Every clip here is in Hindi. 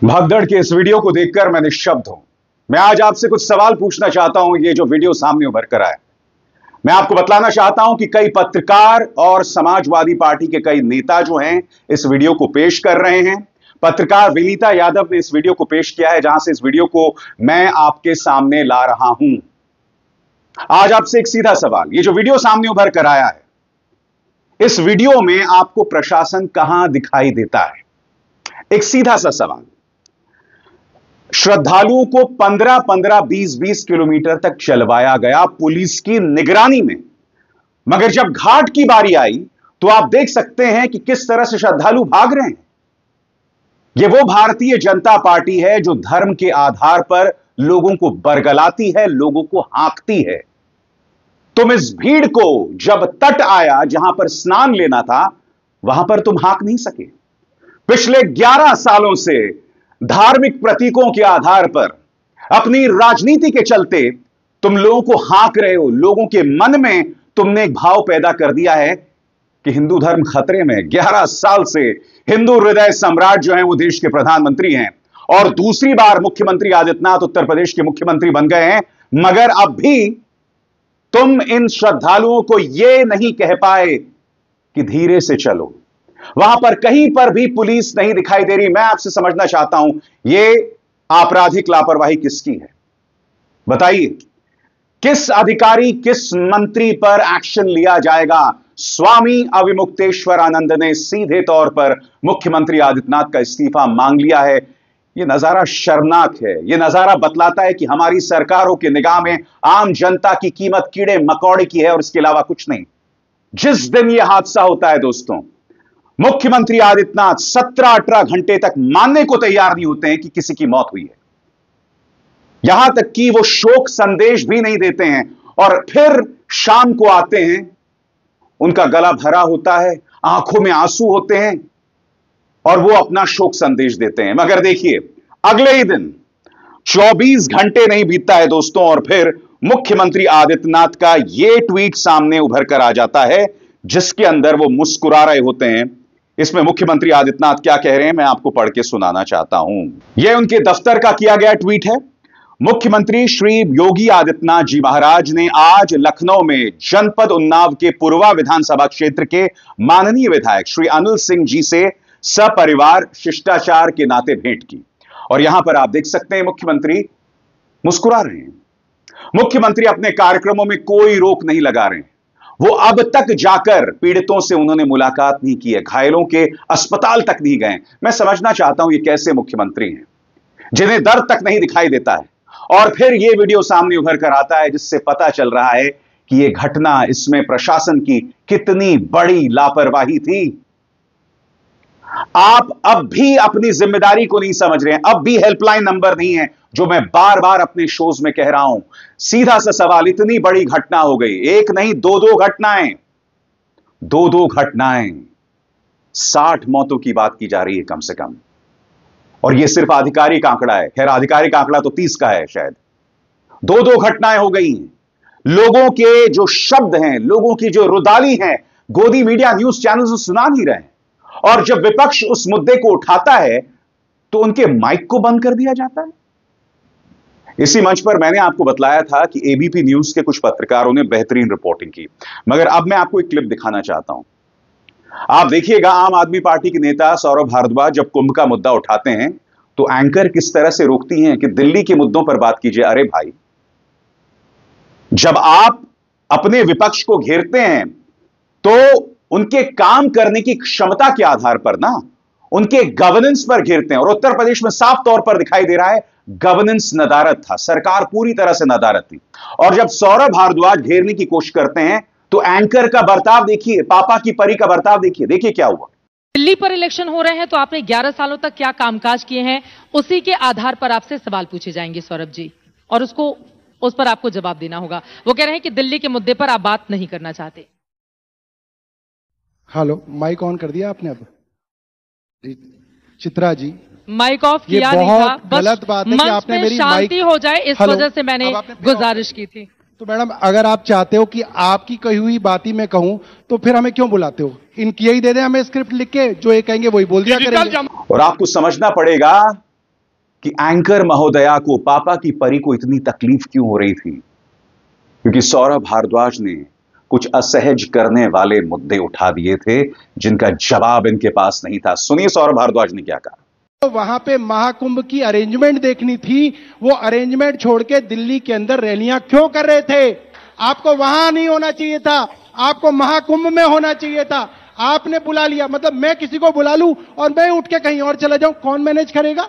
भगदड़ के इस वीडियो को देखकर मैं निश्शब्द हूं। मैं आज आपसे कुछ सवाल पूछना चाहता हूं। ये जो वीडियो सामने उभर कर आया, मैं आपको बतलाना चाहता हूं कि कई पत्रकार और समाजवादी पार्टी के कई नेता जो हैं इस वीडियो को पेश कर रहे हैं। पत्रकार विनीता यादव ने इस वीडियो को पेश किया है, जहां से इस वीडियो को मैं आपके सामने ला रहा हूं। आज आपसे एक सीधा सवाल, ये जो वीडियो सामने उभर कर आया है, इस वीडियो में आपको प्रशासन कहां दिखाई देता है? एक सीधा सा सवाल। श्रद्धालुओं को 15-15, 20-20 किलोमीटर तक चलवाया गया पुलिस की निगरानी में, मगर जब घाट की बारी आई तो आप देख सकते हैं कि किस तरह से श्रद्धालु भाग रहे हैं। यह वो भारतीय जनता पार्टी है जो धर्म के आधार पर लोगों को बरगलाती है, लोगों को हाँकती है। तुम इस भीड़ को जब तट आया जहां पर स्नान लेना था, वहां पर तुम हाँक नहीं सके। पिछले 11 सालों से धार्मिक प्रतीकों के आधार पर, अपनी राजनीति के चलते तुम लोगों को हाँक रहे हो। लोगों के मन में तुमने एक भाव पैदा कर दिया है कि हिंदू धर्म खतरे में। 11 साल से हिंदू हृदय सम्राट जो हैं वो देश के प्रधानमंत्री हैं और दूसरी बार मुख्यमंत्री आदित्यनाथ उत्तर प्रदेश के मुख्यमंत्री बन गए हैं, मगर अब भी तुम इन श्रद्धालुओं को यह नहीं कह पाए कि धीरे से चलो। वहां पर कहीं पर भी पुलिस नहीं दिखाई दे रही। मैं आपसे समझना चाहता हूं, यह आपराधिक लापरवाही किसकी है? बताइए, किस अधिकारी, किस मंत्री पर एक्शन लिया जाएगा? स्वामी अविमुक्तेश्वरानंद ने सीधे तौर पर मुख्यमंत्री आदित्यनाथ का इस्तीफा मांग लिया है। यह नजारा शर्मनाक है। यह नजारा बतलाता है कि हमारी सरकारों के निगाह में आम जनता की कीमत कीड़े मकौड़े की है और इसके अलावा कुछ नहीं। जिस दिन यह हादसा होता है दोस्तों, मुख्यमंत्री आदित्यनाथ 17-18 घंटे तक मानने को तैयार नहीं होते हैं कि किसी की मौत हुई है। यहां तक कि वो शोक संदेश भी नहीं देते हैं और फिर शाम को आते हैं, उनका गला भरा होता है, आंखों में आंसू होते हैं और वो अपना शोक संदेश देते हैं। मगर देखिए, अगले ही दिन 24 घंटे नहीं बीतता है दोस्तों और फिर मुख्यमंत्री आदित्यनाथ का यह ट्वीट सामने उभर कर आ जाता है, जिसके अंदर वो मुस्कुरा रहे होते हैं। इसमें मुख्यमंत्री आदित्यनाथ क्या कह रहे हैं, मैं आपको पढ़ के सुनाना चाहता हूं। यह उनके दफ्तर का किया गया ट्वीट है। मुख्यमंत्री श्री योगी आदित्यनाथ जी महाराज ने आज लखनऊ में जनपद उन्नाव के पुरवा विधानसभा क्षेत्र के माननीय विधायक श्री अनिल सिंह जी से सपरिवार शिष्टाचार के नाते भेंट की और यहां पर आप देख सकते हैं मुख्यमंत्री मुस्कुरा रहे हैं। मुख्यमंत्री अपने कार्यक्रमों में कोई रोक नहीं लगा रहे हैं। वो अब तक जाकर पीड़ितों से उन्होंने मुलाकात नहीं की है, घायलों के अस्पताल तक नहीं गए। मैं समझना चाहता हूं ये कैसे मुख्यमंत्री हैं जिन्हें दर्द तक नहीं दिखाई देता है। और फिर यह वीडियो सामने उभर कर आता है जिससे पता चल रहा है कि यह घटना, इसमें प्रशासन की कितनी बड़ी लापरवाही थी। आप अब भी अपनी जिम्मेदारी को नहीं समझ रहे हैं। अब भी हेल्पलाइन नंबर नहीं है, जो मैं बार बार अपने शोज में कह रहा हूं। सीधा सा सवाल, इतनी बड़ी घटना हो गई, एक नहीं दो घटनाएं, दो घटनाएं, 60 मौतों की बात की जा रही है कम से कम। और यह सिर्फ आधिकारिक आंकड़ा है। खैर, आधिकारिक आंकड़ा तो 30 का है शायद। दो घटनाएं हो गई हैं। लोगों के जो शब्द हैं, लोगों की जो रुदाली हैं, गोदी मीडिया न्यूज चैनल सुना नहीं रहे हैं। और जब विपक्ष उस मुद्दे को उठाता है तो उनके माइक को बंद कर दिया जाता है। इसी मंच पर मैंने आपको बतलाया था कि एबीपी न्यूज के कुछ पत्रकारों ने बेहतरीन रिपोर्टिंग की, मगर अब मैं आपको एक क्लिप दिखाना चाहता हूं। आप देखिएगा, आम आदमी पार्टी के नेता सौरभ भारद्वाज जब कुंभ का मुद्दा उठाते हैं तो एंकर किस तरह से रोकती हैं कि दिल्ली के मुद्दों पर बात कीजिए। अरे भाई, जब आप अपने विपक्ष को घेरते हैं तो उनके काम करने की क्षमता के आधार पर ना, उनके गवर्नेंस पर घेरते हैं। और उत्तर प्रदेश में साफ तौर पर दिखाई दे रहा है गवर्नेंस नदारद था, सरकार पूरी तरह से नदारद थी। और जब सौरभ भारद्वाज घेरने की कोशिश करते हैं तो एंकर का बर्ताव देखिए, पापा की परी का बर्ताव देखिए। देखिए क्या हुआ। दिल्ली पर इलेक्शन हो रहे हैं तो आपने 11 सालों तक क्या कामकाज किए हैं, उसी के आधार पर आपसे सवाल पूछे जाएंगे सौरभ जी, और उस पर आपको जवाब देना होगा। वो कह रहे हैं कि दिल्ली के मुद्दे पर आप बात नहीं करना चाहते। हेलो, माइक ऑन कर दिया आपने? अब चित्रा जी, माइक ऑफ किया नहीं था, बस गलत बात है कि आपने मेरी शांति हो जाए इस वजह से मैंने गुजारिश की थी। तो मैडम, अगर आप चाहते हो कि आपकी कही हुई बात ही मैं कहूं तो फिर हमें क्यों बुलाते हो? इनकी यही दे दें हमें स्क्रिप्ट लिख के, जो ये कहेंगे वही बोल दिया करेंगे। और आपको समझना पड़ेगा कि एंकर महोदया को, पापा की परी को इतनी तकलीफ क्यों हो रही थी? क्योंकि सौरभ भारद्वाज ने कुछ असहज करने वाले मुद्दे उठा दिए थे जिनका जवाब इनके पास नहीं था। सुनिए सौरभ भारद्वाज ने क्या कहा। तो वहां पे महाकुंभ की अरेंजमेंट देखनी थी, वो अरेंजमेंट छोड़ के दिल्ली के अंदर रैलियां क्यों कर रहे थे? आपको वहां नहीं होना चाहिए था, आपको महाकुंभ में होना चाहिए था। आपने बुला लिया, मतलब मैं किसी को बुला लूं और मैं उठ के कहीं और चला जाऊं, कौन मैनेज करेगा?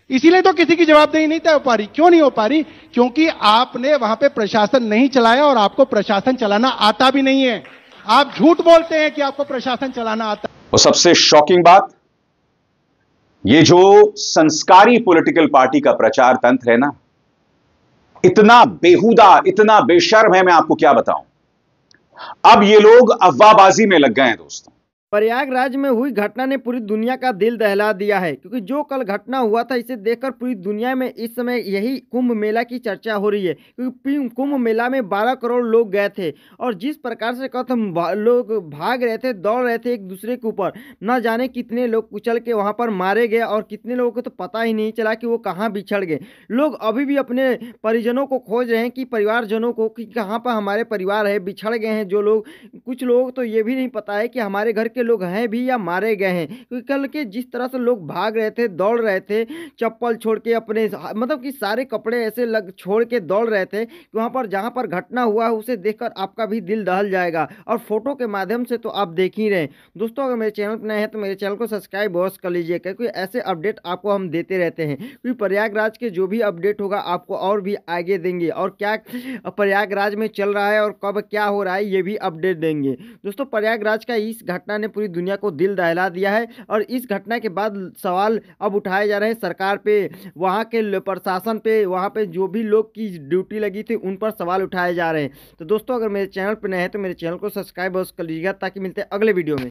इसीलिए तो किसी की जवाबदेही नहीं तय हो पा रही। क्यों नहीं हो पा रही? क्योंकि आपने वहां पे प्रशासन नहीं चलाया और आपको प्रशासन चलाना आता भी नहीं है। आप झूठ बोलते हैं कि आपको प्रशासन चलाना आता है। और सबसे शॉकिंग बात, ये जो संस्कारी पॉलिटिकल पार्टी का प्रचार तंत्र है ना, इतना बेहुदा, इतना बेशर्म है, मैं आपको क्या बताऊं। अब ये लोग अफवाहबाजी में लग गए हैं दोस्तों। प्रयागराज में हुई घटना ने पूरी दुनिया का दिल दहला दिया है, क्योंकि जो कल घटना हुआ था इसे देखकर पूरी दुनिया में इस समय यही कुंभ मेला की चर्चा हो रही है। क्योंकि कुंभ मेला में 12 करोड़ लोग गए थे और जिस प्रकार से लोग भाग रहे थे, दौड़ रहे थे एक दूसरे के ऊपर, न जाने कितने लोग कुचल के वहां पर मारे गए और कितने लोगों को तो पता ही नहीं चला कि वो कहाँ बिछड़ गए। लोग अभी भी अपने परिजनों को खोज रहे हैं, कि परिवारजनों को, कि कहाँ पर हमारे परिवार है, बिछड़ गए हैं जो लोग। कुछ लोग तो ये भी नहीं पता है कि हमारे घर के लोग हैं भी या मारे गए हैं। क्योंकि कल के जिस तरह से लोग भाग रहे थे, दौड़ रहे थे, चप्पल छोड़ के अपने, मतलब कि सारे कपड़े ऐसे छोड़ के दौड़ रहे थे कि वहां पर जहां पर घटना हुआ है उसे देखकर आपका भी दिल दहल जाएगा। और फोटो के माध्यम से तो आप देख ही रहे। दोस्तों, अगर मेरे चैनल पर नए हैं तो मेरे चैनल को सब्सक्राइब अवश्य कर लीजिए, क्योंकि ऐसे अपडेट आपको हम देते रहते हैं। क्योंकि प्रयागराज के जो भी अपडेट होगा आपको और भी आगे देंगे, और क्या प्रयागराज में चल रहा है और कब क्या हो रहा है ये भी अपडेट देंगे। दोस्तों, प्रयागराज का इस घटना ने पूरी दुनिया को दिल दहला दिया है और इस घटना के बाद सवाल अब उठाए जा रहे हैं सरकार पे, वहां के प्रशासन पे, वहां पे जो भी लोग की ड्यूटी लगी थी उन पर सवाल उठाए जा रहे हैं। तो दोस्तों, अगर मेरे चैनल पर नए हैं तो मेरे चैनल को सब्सक्राइब कर लीजिएगा, ताकि मिलते हैं अगले वीडियो में।